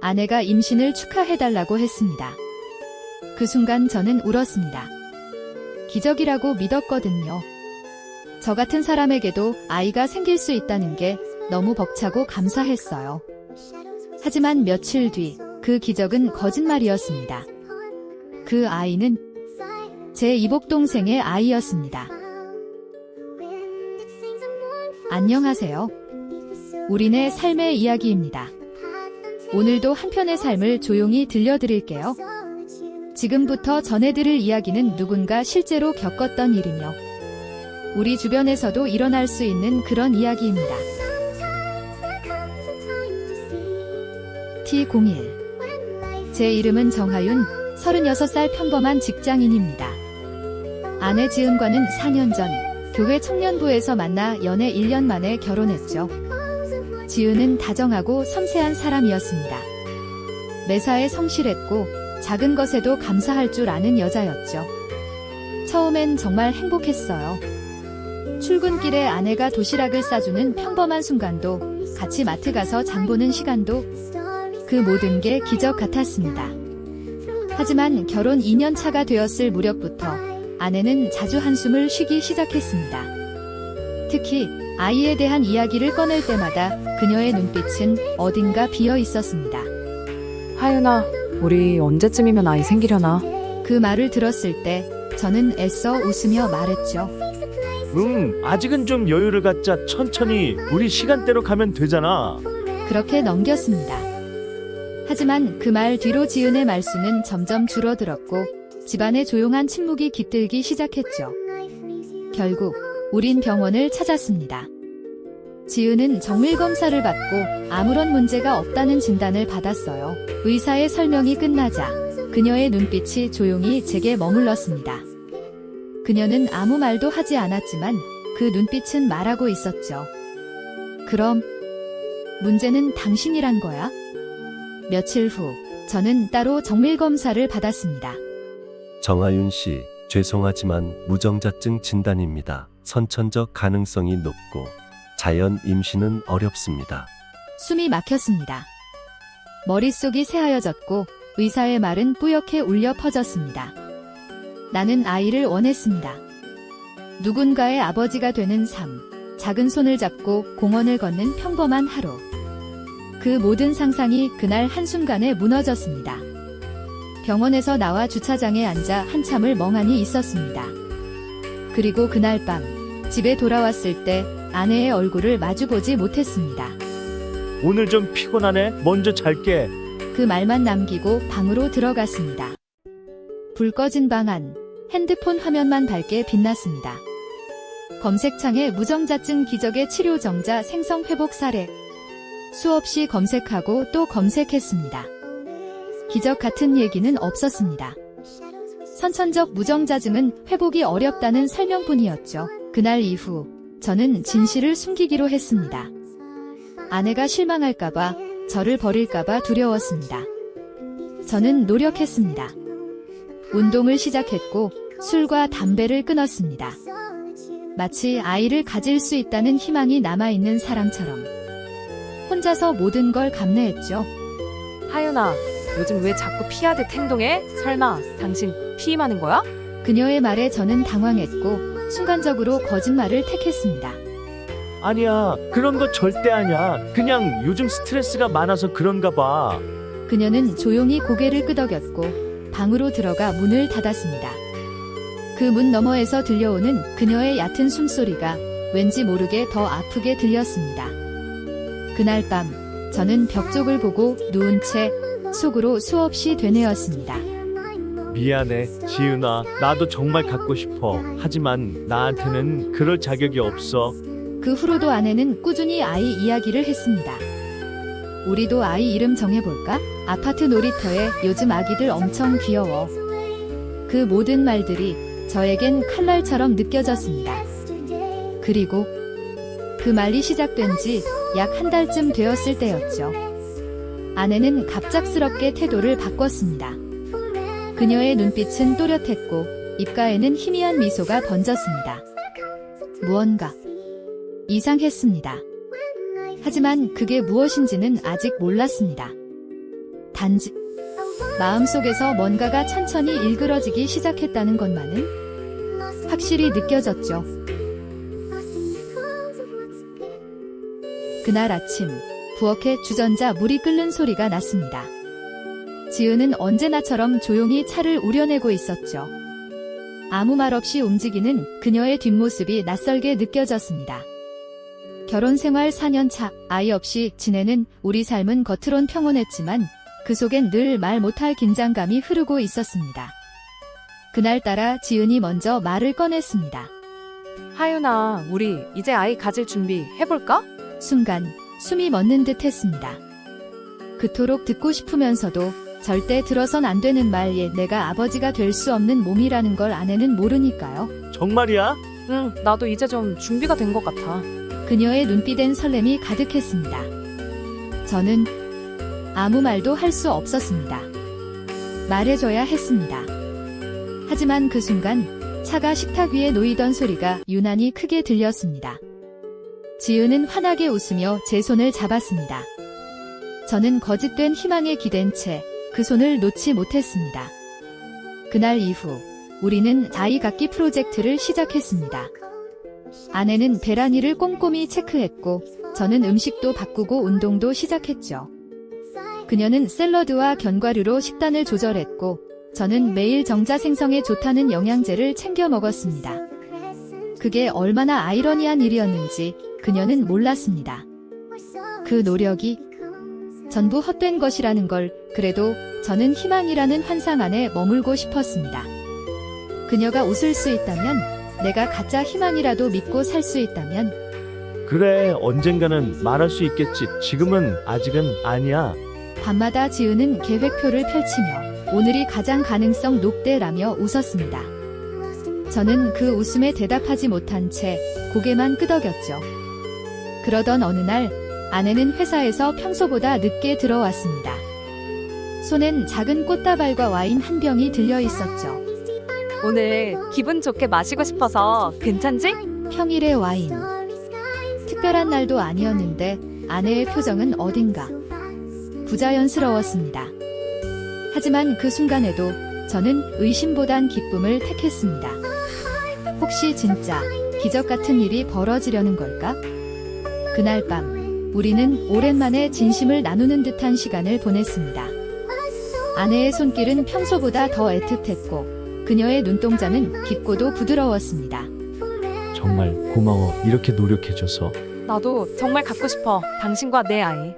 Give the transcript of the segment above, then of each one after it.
아내가 임신을 축하해달라고 했습니다. 그 순간 저는 울었습니다. 기적이라고 믿었거든요. 저 같은 사람에게도 아이가 생길 수 있다는 게 너무 벅차고 감사했어요. 하지만 며칠 뒤 그 기적은 거짓말이었습니다. 그 아이는 제 이복동생의 아이였습니다. 안녕하세요. 우리네 삶의 이야기입니다. 오늘도 한편의 삶을 조용히 들려드릴게요. 지금부터 전해드릴 이야기는 누군가 실제로 겪었던 일이며 우리 주변에서도 일어날 수 있는 그런 이야기입니다. T01 제 이름은 정하윤, 36살 평범한 직장인입니다. 아내 지은과는 4년 전 교회 청년부에서 만나 연애 1년 만에 결혼했죠. 지은은 다정하고 섬세한 사람이었습니다. 매사에 성실했고 작은 것에도 감사할 줄 아는 여자였죠. 처음엔 정말 행복했어요. 출근길에 아내가 도시락을 싸주는 평범한 순간도, 같이 마트 가서 장 보는 시간도, 그 모든 게 기적 같았습니다. 하지만 결혼 2년 차가 되었을 무렵부터 아내는 자주 한숨을 쉬기 시작했습니다. 특히 아이에 대한 이야기를 꺼낼 때마다 그녀의 눈빛은 어딘가 비어 있었습니다. 하윤아, 우리 언제쯤이면 아이 생기려나? 그 말을 들었을 때 저는 애써 웃으며 말했죠. 아직은 좀 여유를 갖자. 천천히 우리 시간대로 가면 되잖아. 그렇게 넘겼습니다. 하지만 그 말 뒤로 지은의 말수는 점점 줄어들었고 집안의 조용한 침묵이 깃들기 시작했죠. 결국 우린 병원을 찾았습니다. 지은은 정밀검사를 받고 아무런 문제가 없다는 진단을 받았어요. 의사의 설명이 끝나자 그녀의 눈빛이 조용히 제게 머물렀습니다. 그녀는 아무 말도 하지 않았지만 그 눈빛은 말하고 있었죠. 그럼 문제는 당신이란 거야? 며칠 후 저는 따로 정밀검사를 받았습니다. 정하윤 씨, 죄송하지만 무정자증 진단입니다. 선천적 가능성이 높고 자연 임신은 어렵습니다. 숨이 막혔습니다. 머릿속이 새하얘졌고 의사의 말은 뿌옇게 울려 퍼졌습니다. 나는 아이를 원했습니다. 누군가의 아버지가 되는 삶, 작은 손을 잡고 공원을 걷는 평범한 하루. 그 모든 상상이 그날 한순간에 무너졌습니다. 병원에서 나와 주차장에 앉아 한참을 멍하니 있었습니다. 그리고 그날 밤 집에 돌아왔을 때 아내의 얼굴을 마주보지 못했습니다. 오늘 좀 피곤하네. 먼저 잘게. 그 말만 남기고 방으로 들어갔습니다. 불 꺼진 방 안, 핸드폰 화면만 밝게 빛났습니다. 검색창에 무정자증 기적의 치료 정자 생성 회복 사례. 수없이 검색하고 또 검색했습니다. 기적 같은 얘기는 없었습니다. 선천적 무정자증은 회복이 어렵다는 설명뿐이었죠. 그날 이후 저는 진실을 숨기기로 했습니다. 아내가 실망할까봐, 저를 버릴까봐 두려웠습니다. 저는 노력했습니다. 운동을 시작했고 술과 담배를 끊었습니다. 마치 아이를 가질 수 있다는 희망이 남아있는 사람처럼 혼자서 모든 걸 감내했죠. 하윤아, 요즘 왜 자꾸 피하듯 행동해? 설마 당신 피임하는 거야? 그녀의 말에 저는 당황했고 순간적으로 거짓말을 택했습니다. 아니야, 그런 거 절대 아니야. 그냥 요즘 스트레스가 많아서 그런가 봐. 그녀는 조용히 고개를 끄덕였고 방으로 들어가 문을 닫았습니다. 그 문 너머에서 들려오는 그녀의 얕은 숨소리가 왠지 모르게 더 아프게 들렸습니다. 그날 밤 저는 벽 쪽을 보고 누운 채 속으로 수없이 되뇌었습니다. 미안해, 지은아. 나도 정말 갖고 싶어. 하지만 나한테는 그럴 자격이 없어. 그 후로도 아내는 꾸준히 아이 이야기를 했습니다. 우리도 아이 이름 정해볼까? 아파트 놀이터에 요즘 아기들 엄청 귀여워. 그 모든 말들이 저에겐 칼날처럼 느껴졌습니다. 그리고 그 말이 시작된 지 약 한 달쯤 되었을 때였죠. 아내는 갑작스럽게 태도를 바꿨습니다. 그녀의 눈빛은 또렷했고 입가에는 희미한 미소가 번졌습니다. 무언가 이상했습니다. 하지만 그게 무엇인지는 아직 몰랐습니다. 단지 마음속에서 뭔가가 천천히 일그러지기 시작했다는 것만은 확실히 느껴졌죠. 그날 아침 부엌에 주전자 물이 끓는 소리가 났습니다. 지은은 언제나처럼 조용히 차를 우려내고 있었죠. 아무 말 없이 움직이는 그녀의 뒷모습이 낯설게 느껴졌습니다. 결혼 생활 4년 차, 아이 없이 지내는 우리 삶은 겉으론 평온했지만 그 속엔 늘 말 못할 긴장감이 흐르고 있었습니다. 그날따라 지은이 먼저 말을 꺼냈습니다. 하윤아, 우리 이제 아이 가질 준비 해볼까? 순간 숨이 멎는 듯 했습니다. 그토록 듣고 싶으면서도 절대 들어선 안 되는 말에 내가 아버지가 될 수 없는 몸이라는 걸 아내는 모르니까요. 정말이야? 응, 나도 이제 좀 준비가 된 것 같아. 그녀의 눈빛엔 설렘이 가득했습니다. 저는 아무 말도 할 수 없었습니다. 말해줘야 했습니다. 하지만 그 순간 차가 식탁 위에 놓이던 소리가 유난히 크게 들렸습니다. 지은은 환하게 웃으며 제 손을 잡았습니다. 저는 거짓된 희망에 기댄 채 그 손을 놓지 못했습니다. 그날 이후 우리는 아이 갖기 프로젝트를 시작했습니다. 아내는 베란이를 꼼꼼히 체크했고 저는 음식도 바꾸고 운동도 시작했죠. 그녀는 샐러드와 견과류로 식단을 조절했고 저는 매일 정자 생성에 좋다는 영양제를 챙겨 먹었습니다. 그게 얼마나 아이러니한 일이었는지 그녀는 몰랐습니다. 그 노력이 전부 헛된 것이라는 걸 그래도 저는 희망이라는 환상 안에 머물고 싶었습니다. 그녀가 웃을 수 있다면 내가 가짜 희망이라도 믿고 살 수 있다면 그래, 언젠가는 말할 수 있겠지. 지금은 아직은 아니야. 밤마다 지은은 계획표를 펼치며 오늘이 가장 가능성 높대라며 웃었습니다. 저는 그 웃음에 대답하지 못한 채 고개만 끄덕였죠. 그러던 어느 날 아내는 회사에서 평소보다 늦게 들어왔습니다. 손엔 작은 꽃다발과 와인 한 병이 들려 있었죠. 오늘 기분 좋게 마시고 싶어서 괜찮지? 평일의 와인. 특별한 날도 아니었는데 아내의 표정은 어딘가 부자연스러웠습니다. 하지만 그 순간에도 저는 의심보단 기쁨을 택했습니다. 혹시 진짜 기적 같은 일이 벌어지려는 걸까? 그날 밤 우리는 오랜만에 진심을 나누는 듯한 시간을 보냈습니다. 아내의 손길은 평소보다 더 애틋했고 그녀의 눈동자는 깊고도 부드러웠습니다. 정말 고마워. 이렇게 노력해줘서. 나도 정말 갖고 싶어. 당신과 내 아이.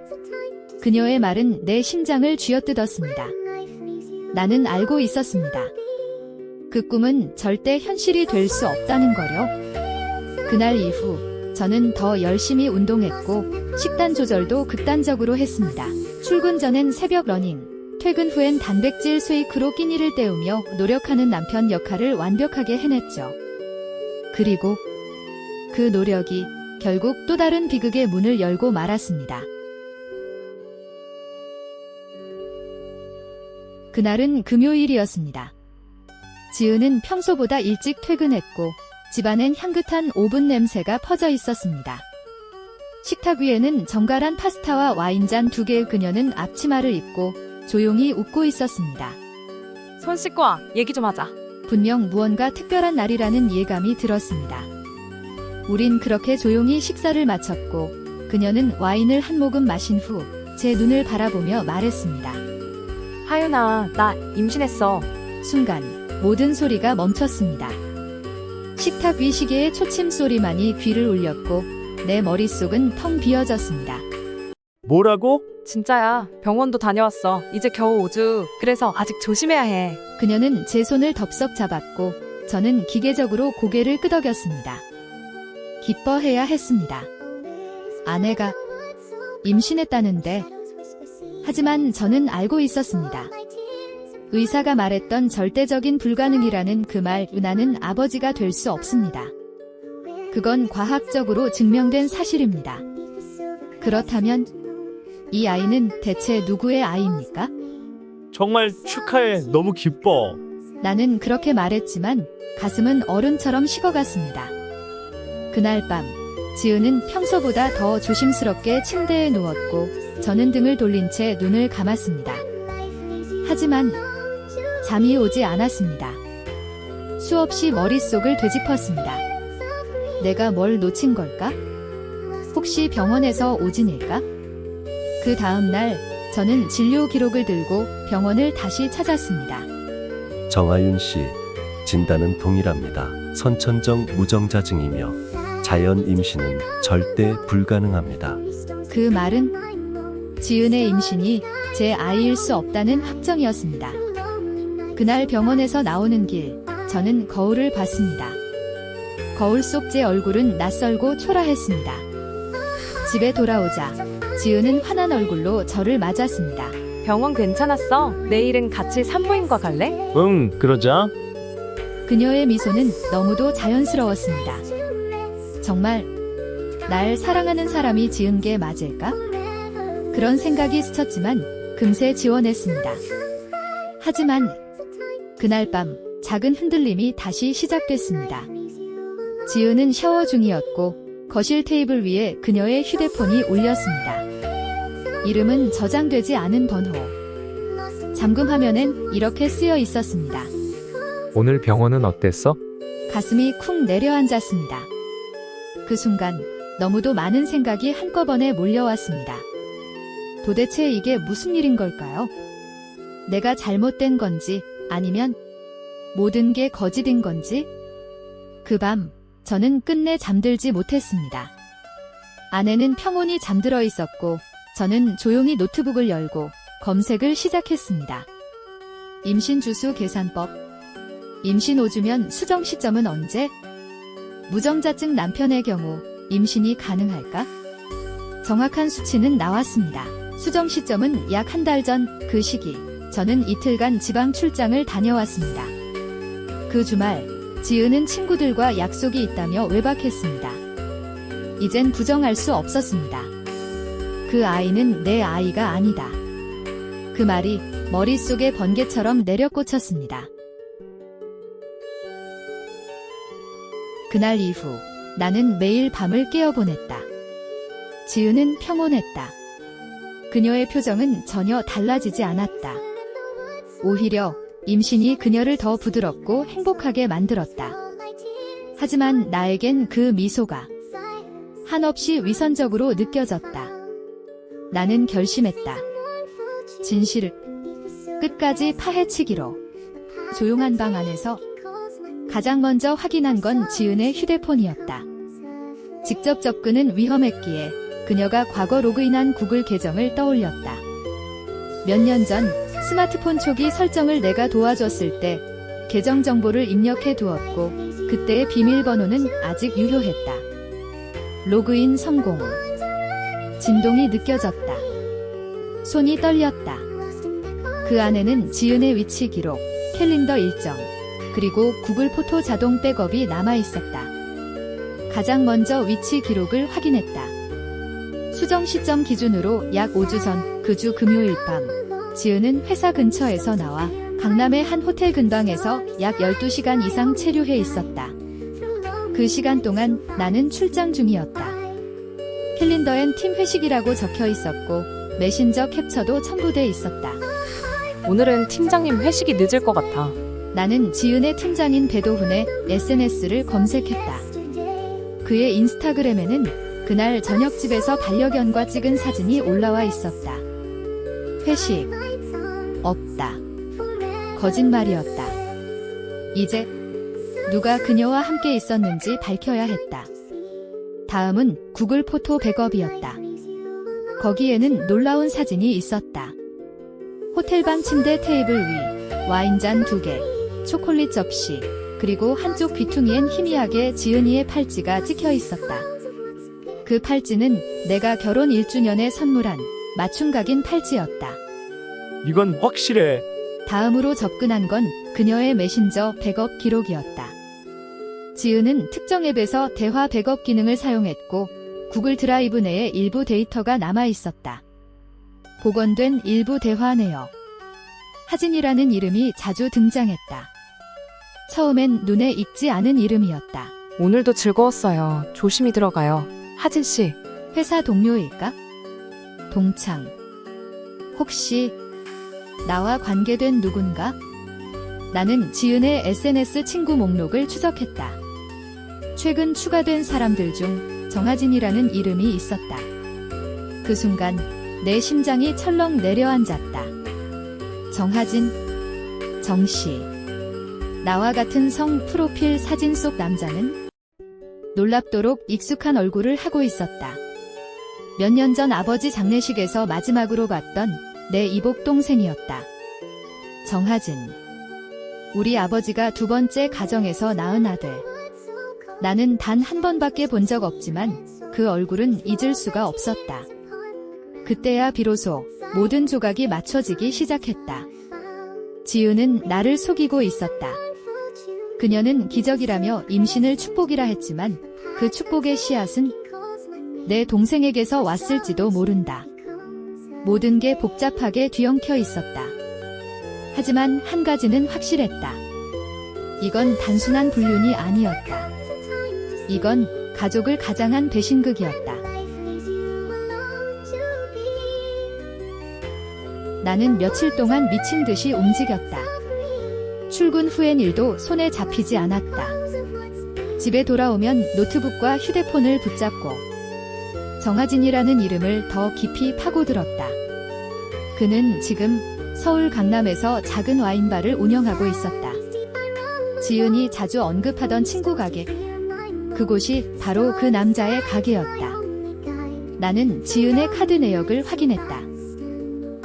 그녀의 말은 내 심장을 쥐어뜯었습니다. 나는 알고 있었습니다. 그 꿈은 절대 현실이 될 수 없다는 거요. 그날 이후 저는 더 열심히 운동했고 식단 조절도 극단적으로 했습니다. 출근 전엔 새벽 러닝, 퇴근 후엔 단백질 쉐이크로 끼니를 때우며 노력하는 남편 역할을 완벽하게 해냈죠. 그리고 그 노력이 결국 또 다른 비극의 문을 열고 말았습니다. 그날은 금요일이었습니다. 지은은 평소보다 일찍 퇴근했고 집안엔 향긋한 오븐 냄새가 퍼져 있었습니다. 식탁 위에는 정갈한 파스타와 와인잔 2개. 그녀는 앞치마를 입고 조용히 웃고 있었습니다. 손 씻고 와. 얘기 좀 하자. 분명 무언가 특별한 날이라는 예감이 들었습니다. 우린 그렇게 조용히 식사를 마쳤고 그녀는 와인을 한 모금 마신 후 제 눈을 바라보며 말했습니다. 하윤아, 나 임신했어. 순간 모든 소리가 멈췄습니다. 식탁 위 시계의 초침 소리만이 귀를 울렸고 내 머릿속은 텅 비어졌습니다. 뭐라고? 진짜야. 병원도 다녀왔어. 이제 겨우 5주. 그래서 아직 조심해야 해. 그녀는 제 손을 덥석 잡았고 저는 기계적으로 고개를 끄덕였습니다. 기뻐해야 했습니다. 아내가 임신했다는데. 하지만 저는 알고 있었습니다. 의사가 말했던 절대적인 불가능이라는 그 말, 나는 아버지가 될 수 없습니다. 그건 과학적으로 증명된 사실입니다. 그렇다면 이 아이는 대체 누구의 아이입니까? 정말 축하해. 너무 기뻐. 나는 그렇게 말했지만 가슴은 얼음처럼 식어갔습니다. 그날 밤 지은은 평소보다 더 조심스럽게 침대에 누웠고 저는 등을 돌린 채 눈을 감았습니다. 하지만 잠이 오지 않았습니다. 수없이 머릿속을 되짚었습니다. 내가 뭘 놓친 걸까? 혹시 병원에서 오진일까? 그 다음날 저는 진료 기록을 들고 병원을 다시 찾았습니다. 정하윤 씨, 진단은 동일합니다. 선천적 무정자증이며 자연 임신은 절대 불가능합니다. 그 말은 지은의 임신이 제 아이일 수 없다는 확정이었습니다. 그날 병원에서 나오는 길, 저는 거울을 봤습니다. 거울 속 제 얼굴은 낯설고 초라했습니다. 집에 돌아오자 지은은 환한 얼굴로 저를 맞았습니다. 병원 괜찮았어? 내일은 같이 산부인과 갈래? 응, 그러자. 그녀의 미소는 너무도 자연스러웠습니다. 정말 날 사랑하는 사람이 지은 게 맞을까? 그런 생각이 스쳤지만 금세 지워냈습니다. 하지만 그날 밤 작은 흔들림이 다시 시작됐습니다. 지은은 샤워 중이었고 거실 테이블 위에 그녀의 휴대폰이 울렸습니다. 이름은 저장되지 않은 번호. 잠금 화면엔 이렇게 쓰여 있었습니다. 오늘 병원은 어땠어? 가슴이 쿵 내려앉았습니다. 그 순간 너무도 많은 생각이 한꺼번에 몰려왔습니다. 도대체 이게 무슨 일인 걸까요? 내가 잘못된 건지 아니면 모든 게 거짓인 건지? 그 밤 저는 끝내 잠들지 못했습니다. 아내는 평온히 잠들어 있었고 저는 조용히 노트북을 열고 검색을 시작했습니다. 임신 주수 계산법. 임신 5주면 수정 시점은 언제? 무정자증 남편의 경우 임신이 가능할까? 정확한 수치는 나왔습니다. 수정 시점은 약 한 달 전 그 시기 저는 이틀간 지방 출장을 다녀왔습니다. 그 주말 지은은 친구들과 약속이 있다며 외박했습니다. 이젠 부정할 수 없었습니다. 그 아이는 내 아이가 아니다. 그 말이 머릿속에 번개처럼 내려꽂혔습니다. 그날 이후 나는 매일 밤을 깨어보냈다. 지은은 평온했다. 그녀의 표정은 전혀 달라지지 않았다. 오히려 임신이 그녀를 더 부드럽고 행복하게 만들었다. 하지만 나에겐 그 미소가 한없이 위선적으로 느껴졌다. 나는 결심했다. 진실을 끝까지 파헤치기로. 조용한 방 안에서 가장 먼저 확인한 건 지은의 휴대폰이었다. 직접 접근은 위험했기에 그녀가 과거 로그인한 구글 계정을 떠올렸다. 몇 년 전 스마트폰 초기 설정을 내가 도와줬을 때 계정 정보를 입력해 두었고 그때의 비밀번호는 아직 유효했다. 로그인 성공. 진동이 느껴졌다. 손이 떨렸다. 그 안에는 지은의 위치 기록, 캘린더 일정, 그리고 구글 포토 자동 백업이 남아 있었다. 가장 먼저 위치 기록을 확인했다. 수정 시점 기준으로 약 5주 전 그 주 금요일 밤 지은은 회사 근처에서 나와 강남의 한 호텔 근방에서 약 12시간 이상 체류해 있었다. 그 시간 동안 나는 출장 중이었다. 캘린더엔 팀 회식이라고 적혀 있었고 메신저 캡처도 첨부돼 있었다. 오늘은 팀장님 회식이 늦을 것 같아. 나는 지은의 팀장인 배도훈의 SNS를 검색했다. 그의 인스타그램에는 그날 저녁집에서 반려견과 찍은 사진이 올라와 있었다. 회식. 없다. 거짓말이었다. 이제 누가 그녀와 함께 있었는지 밝혀야 했다. 다음은 구글 포토 백업이었다. 거기에는 놀라운 사진이 있었다. 호텔방 침대 테이블 위, 와인잔 2개, 초콜릿 접시, 그리고 한쪽 귀퉁이엔 희미하게 지은이의 팔찌가 찍혀 있었다. 그 팔찌는 내가 결혼 1주년에 선물한 맞춤 각인 팔찌였다. 이건 확실해. 다음으로 접근한 건 그녀의 메신저 백업 기록이었다. 지은은 특정 앱에서 대화 백업 기능을 사용했고 구글 드라이브 내에 일부 데이터가 남아 있었다. 복원된 일부 대화 내역. 하진이라는 이름이 자주 등장했다. 처음엔 눈에 익지 않은 이름이었다. 오늘도 즐거웠어요. 조심히 들어가요. 하진 씨. 회사 동료일까? 동창. 혹시 나와 관계된 누군가? 나는 지은의 SNS 친구 목록을 추적했다. 최근 추가된 사람들 중 정하진이라는 이름이 있었다. 그 순간 내 심장이 철렁 내려앉았다. 정하진, 정씨. 나와 같은 성 프로필 사진 속 남자는 놀랍도록 익숙한 얼굴을 하고 있었다. 몇 년 전 아버지 장례식에서 마지막으로 봤던 내 이복 동생이었다. 정하진. 우리 아버지가 두 번째 가정에서 낳은 아들. 나는 단 한 번밖에 본 적 없지만 그 얼굴은 잊을 수가 없었다. 그때야 비로소 모든 조각이 맞춰지기 시작했다. 지은은 나를 속이고 있었다. 그녀는 기적이라며 임신을 축복이라 했지만 그 축복의 씨앗은 내 동생에게서 왔을지도 모른다. 모든 게 복잡하게 뒤엉켜 있었다. 하지만 한 가지는 확실했다. 이건 단순한 불륜이 아니었다. 이건 가족을 가장한 배신극이었다. 나는 며칠 동안 미친 듯이 움직였다. 출근 후엔 일도 손에 잡히지 않았다. 집에 돌아오면 노트북과 휴대폰을 붙잡고 정하진이라는 이름을 더 깊이 파고들었다. 그는 지금 서울 강남에서 작은 와인바를 운영하고 있었다. 지은이 자주 언급하던 친구 가게. 그곳이 바로 그 남자의 가게였다. 나는 지은의 카드 내역을 확인했다.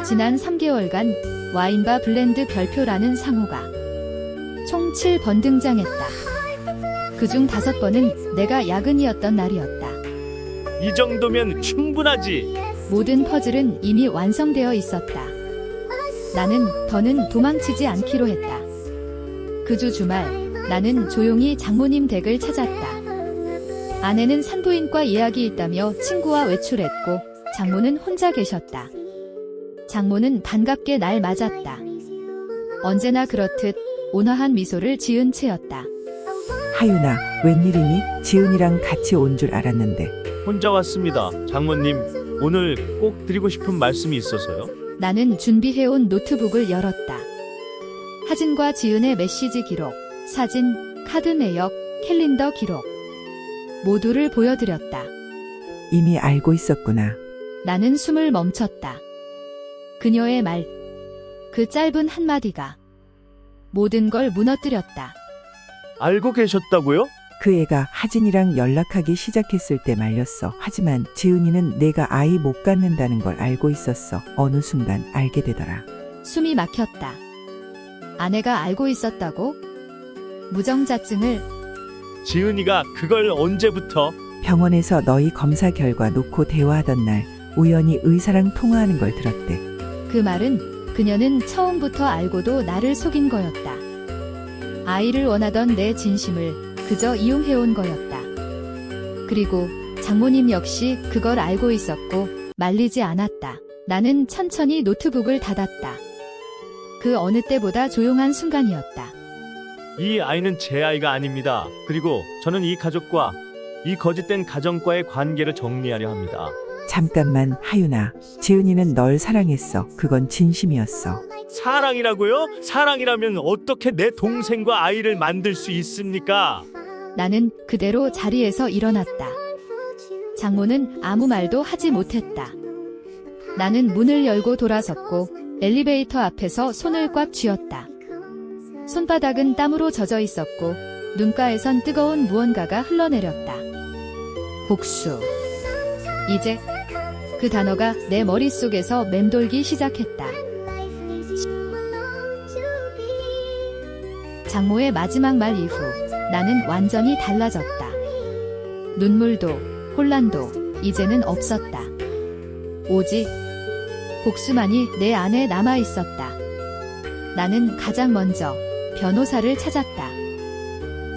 지난 3개월간 와인바 블렌드 별표라는 상호가 총 7번 등장했다. 그중 5번은 내가 야근이었던 날이었다. 이 정도면 충분하지. 모든 퍼즐은 이미 완성되어 있었다. 나는 더는 도망치지 않기로 했다. 그 주 주말 나는 조용히 장모님 댁을 찾았다. 아내는 산부인과 예약이 있다며 친구와 외출했고 장모는 혼자 계셨다. 장모는 반갑게 날 맞았다. 언제나 그렇듯 온화한 미소를 지은 채였다. 하윤아, 웬일이니? 지은이랑 같이 온 줄 알았는데. 혼자 왔습니다. 장모님, 오늘 꼭 드리고 싶은 말씀이 있어서요. 나는 준비해온 노트북을 열었다. 하진과 지은의 메시지 기록, 사진, 카드 내역, 캘린더 기록 모두를 보여드렸다. 이미 알고 있었구나. 나는 숨을 멈췄다. 그녀의 말, 그 짧은 한마디가 모든 걸 무너뜨렸다. 알고 계셨다고요? 그 애가 하진이랑 연락하기 시작했을 때 말렸어. 하지만 지은이는 내가 아이 못 갖는다는 걸 알고 있었어. 어느 순간 알게 되더라. 숨이 막혔다. 아내가 알고 있었다고? 무정자증을. 지은이가 그걸 언제부터? 병원에서 너희 검사 결과 놓고 대화하던 날 우연히 의사랑 통화하는 걸 들었대. 그 말은 그녀는 처음부터 알고도 나를 속인 거였다. 아이를 원하던 내 진심을 그저 이용해온 거였다. 그리고 장모님 역시 그걸 알고 있었고 말리지 않았다. 나는 천천히 노트북을 닫았다. 그 어느 때보다 조용한 순간이었다. 이 아이는 제 아이가 아닙니다. 그리고 저는 이 가족과 이 거짓된 가정과의 관계를 정리하려 합니다. 잠깐만, 하윤아. 지은이는 널 사랑했어. 그건 진심이었어. 사랑이라고요? 사랑이라면 어떻게 내 동생과 아이를 만들 수 있습니까? 나는 그대로 자리에서 일어났다. 장모는 아무 말도 하지 못했다. 나는 문을 열고 돌아섰고 엘리베이터 앞에서 손을 꽉 쥐었다. 손바닥은 땀으로 젖어 있었고 눈가에선 뜨거운 무언가가 흘러내렸다. 복수. 이제 그 단어가 내 머릿속에서 맴돌기 시작했다. 장모의 마지막 말 이후 나는 완전히 달라졌다. 눈물도 혼란도 이제는 없었다. 오직 복수만이 내 안에 남아 있었다. 나는 가장 먼저 변호사를 찾았다.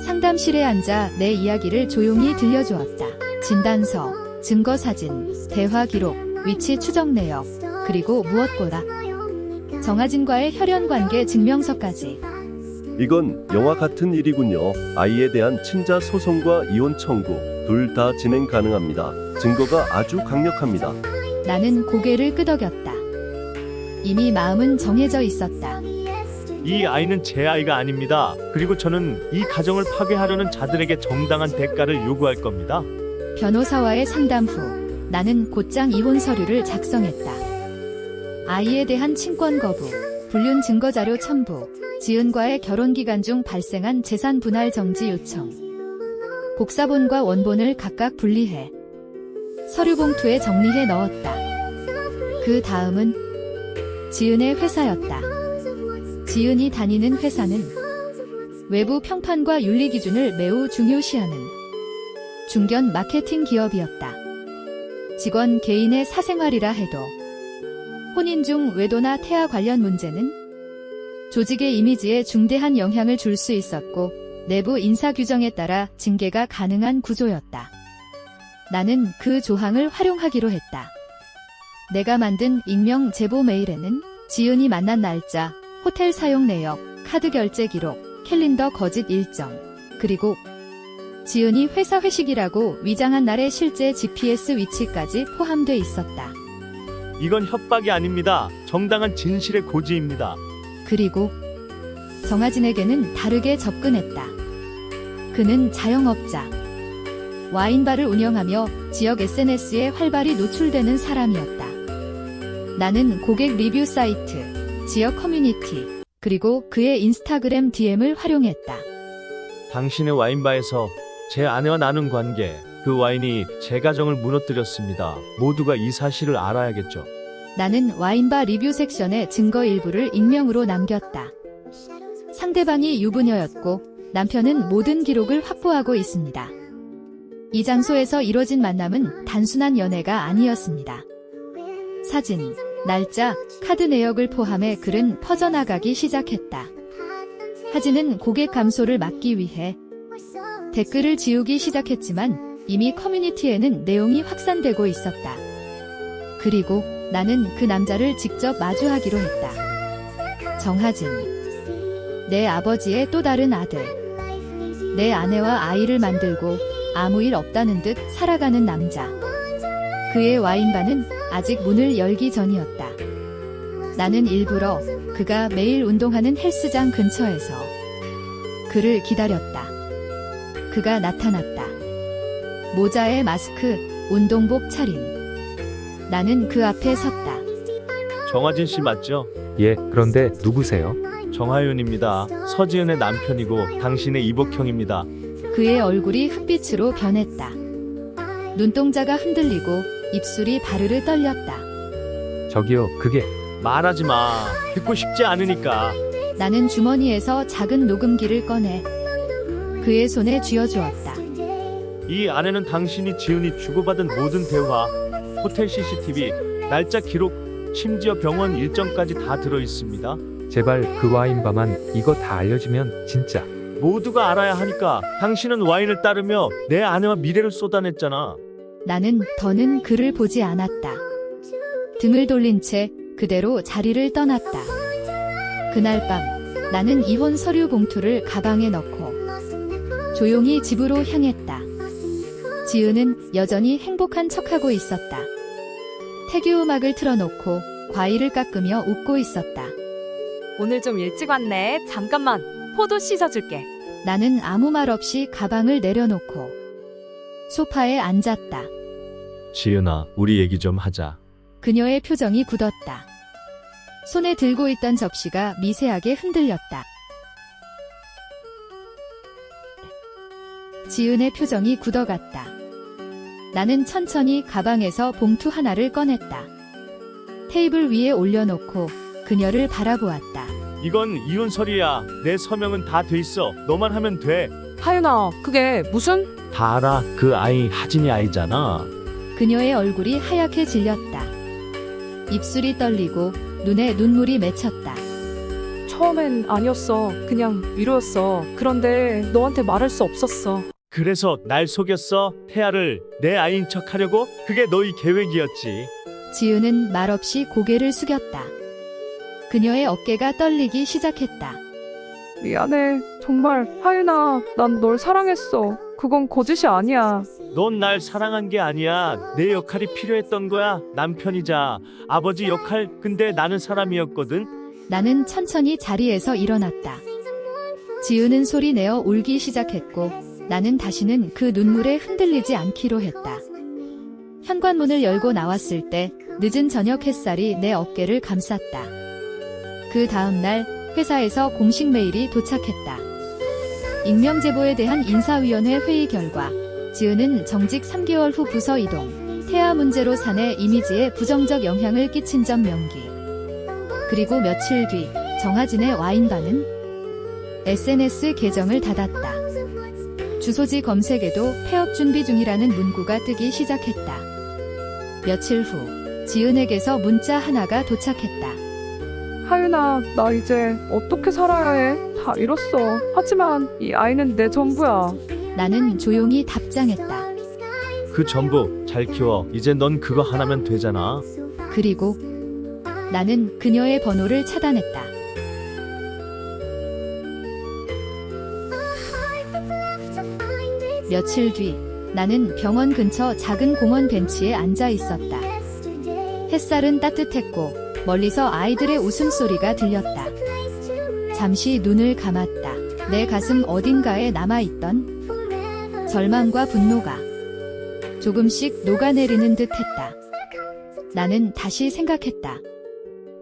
상담실에 앉아 내 이야기를 조용히 들려주었다. 진단서, 증거사진, 대화 기록, 위치 추적 내역, 그리고 무엇보다 정하진과의 혈연관계 증명서까지. 이건 영화 같은 일이군요. 아이에 대한 친자 소송과 이혼 청구 둘 다 진행 가능합니다. 증거가 아주 강력합니다. 나는 고개를 끄덕였다. 이미 마음은 정해져 있었다. 이 아이는 제 아이가 아닙니다. 그리고 저는 이 가정을 파괴하려는 자들에게 정당한 대가를 요구할 겁니다. 변호사와의 상담 후 나는 곧장 이혼 서류를 작성했다. 아이에 대한 친권 거부, 불륜 증거 자료 첨부, 지은과의 결혼 기간 중 발생한 재산 분할 정지 요청. 복사본과 원본을 각각 분리해 서류 봉투에 정리해 넣었다. 그 다음은 지은의 회사였다. 지은이 다니는 회사는 외부 평판과 윤리 기준을 매우 중요시하는 중견 마케팅 기업이었다. 직원 개인의 사생활이라 해도 혼인 중 외도나 태아 관련 문제는 조직의 이미지에 중대한 영향을 줄 수 있었고 내부 인사 규정에 따라 징계가 가능한 구조였다. 나는 그 조항을 활용하기로 했다. 내가 만든 익명 제보 메일에는 지은이 만난 날짜, 호텔 사용 내역, 카드 결제 기록, 캘린더 거짓 일정, 그리고 지은이 회사 회식이라고 위장한 날의 실제 GPS 위치까지 포함돼 있었다. 이건 협박이 아닙니다. 정당한 진실의 고지입니다. 그리고 정하진에게는 다르게 접근했다. 그는 자영업자, 와인바를 운영하며 지역 SNS에 활발히 노출되는 사람이었다. 나는 고객 리뷰 사이트, 지역 커뮤니티, 그리고 그의 인스타그램 DM을 활용했다. 당신의 와인바에서 제 아내와 나눈 관계, 그 와인이 제 가정을 무너뜨렸습니다. 모두가 이 사실을 알아야겠죠. 나는 와인바 리뷰 섹션에 증거 일부를 익명으로 남겼다. 상대방이 유부녀였고 남편은 모든 기록을 확보하고 있습니다. 이 장소에서 이뤄진 만남은 단순한 연애가 아니었습니다. 사진, 날짜, 카드 내역을 포함해 글은 퍼져나가기 시작했다. 하진은 고객 감소를 막기 위해 댓글을 지우기 시작했지만 이미 커뮤니티에는 내용이 확산되고 있었다. 그리고 나는 그 남자를 직접 마주하기로 했다. 정하진. 내 아버지의 또 다른 아들. 내 아내와 아이를 만들고 아무 일 없다는 듯 살아가는 남자. 그의 와인바는 아직 문을 열기 전이었다. 나는 일부러 그가 매일 운동하는 헬스장 근처에서 그를 기다렸다. 그가 나타났다. 모자에 마스크, 운동복 차림. 나는 그 앞에 섰다. 정하진 씨 맞죠? 예, 그런데 누구세요? 정하윤입니다. 서지은의 남편이고 당신의 이복형입니다. 그의 얼굴이 흑빛으로 변했다. 눈동자가 흔들리고 입술이 바르르 떨렸다. 저기요, 그게 말하지 마. 듣고 싶지 않으니까. 나는 주머니에서 작은 녹음기를 꺼내 그의 손에 쥐어주었다. 이 안에는 당신이 지은이 주고받은 모든 대화, 호텔 CCTV, 날짜 기록, 심지어 병원 일정까지 다 들어 있습니다. 제발 그 와인바만 이거 다 알려주면 진짜. 모두가 알아야 하니까. 당신은 와인을 따르며 내 아내와 미래를 쏟아냈잖아. 나는 더는 그를 보지 않았다. 등을 돌린 채 그대로 자리를 떠났다. 그날 밤 나는 이혼 서류 봉투를 가방에 넣고 조용히 집으로 향했다. 지은은 여전히 행복한 척하고 있었다. 태교 음악을 틀어놓고 과일을 깎으며 웃고 있었다. 오늘 좀 일찍 왔네. 잠깐만. 포도 씻어줄게. 나는 아무 말 없이 가방을 내려놓고 소파에 앉았다. 지은아, 우리 얘기 좀 하자. 그녀의 표정이 굳었다. 손에 들고 있던 접시가 미세하게 흔들렸다. 지은의 표정이 굳어갔다. 나는 천천히 가방에서 봉투 하나를 꺼냈다. 테이블 위에 올려놓고 그녀를 바라보았다. 이건 이혼 서류야. 내 서명은 다 돼 있어. 너만 하면 돼. 하윤아, 그게 무슨? 다 알아. 그 아이 하진이 아이잖아. 그녀의 얼굴이 하얗게 질렸다. 입술이 떨리고 눈에 눈물이 맺혔다. 처음엔 아니었어. 그냥 위로였어. 그런데 너한테 말할 수 없었어. 그래서 날 속였어? 태아를 내 아이인 척 하려고? 그게 너희 계획이었지. 지은은 말없이 고개를 숙였다. 그녀의 어깨가 떨리기 시작했다. 미안해. 정말 하윤아, 난 널 사랑했어. 그건 거짓이 아니야. 넌 날 사랑한 게 아니야. 내 역할이 필요했던 거야. 남편이자 아버지 역할. 근데 나는 사람이었거든. 나는 천천히 자리에서 일어났다. 지은은 소리 내어 울기 시작했고 나는 다시는 그 눈물에 흔들리지 않기로 했다. 현관문을 열고 나왔을 때 늦은 저녁 햇살이 내 어깨를 감쌌다. 그 다음 날 회사에서 공식 메일이 도착했다. 익명 제보에 대한 인사위원회 회의 결과 지은은 정직 3개월 후 부서 이동, 태아 문제로 사내 이미지에 부정적 영향을 끼친 점 명기. 그리고 며칠 뒤 정하진의 와인바는 SNS 계정을 닫았다. 주소지 검색에도 폐업 준비 중이라는 문구가 뜨기 시작했다. 며칠 후 지은에게서 문자 하나가 도착했다. 하윤아, 나 이제 어떻게 살아야 해? 다 잃었어. 하지만 이 아이는 내 전부야. 나는 조용히 답장했다. 그 전부 잘 키워. 이제 넌 그거 하나면 되잖아. 그리고 나는 그녀의 번호를 차단했다. 며칠 뒤 나는 병원 근처 작은 공원 벤치에 앉아 있었다. 햇살은 따뜻했고 멀리서 아이들의 웃음소리가 들렸다. 잠시 눈을 감았다. 내 가슴 어딘가에 남아있던 절망과 분노가 조금씩 녹아내리는 듯했다. 나는 다시 생각했다.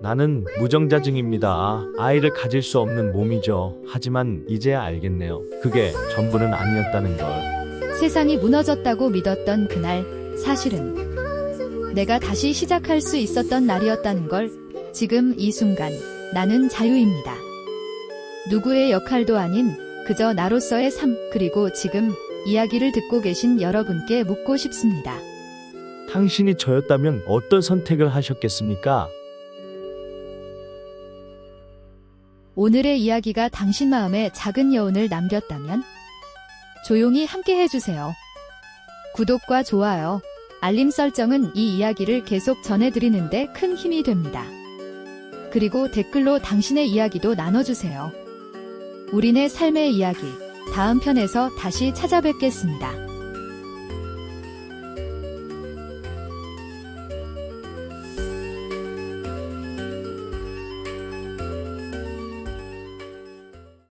나는 무정자증입니다. 아이를 가질 수 없는 몸이죠. 하지만 이제야 알겠네요. 그게 전부는 아니었다는 걸. 세상이 무너졌다고 믿었던 그날, 사실은 내가 다시 시작할 수 있었던 날이었다는 걸. 지금 이 순간 나는 자유입니다. 누구의 역할도 아닌 그저 나로서의 삶. 그리고 지금 이야기를 듣고 계신 여러분께 묻고 싶습니다. 당신이 저였다면 어떤 선택을 하셨겠습니까? 오늘의 이야기가 당신 마음에 작은 여운을 남겼다면 조용히 함께 해주세요. 구독과 좋아요, 알림 설정은 이 이야기를 계속 전해드리는데 큰 힘이 됩니다. 그리고 댓글로 당신의 이야기도 나눠주세요. 우리네 삶의 이야기, 다음 편에서 다시 찾아뵙겠습니다.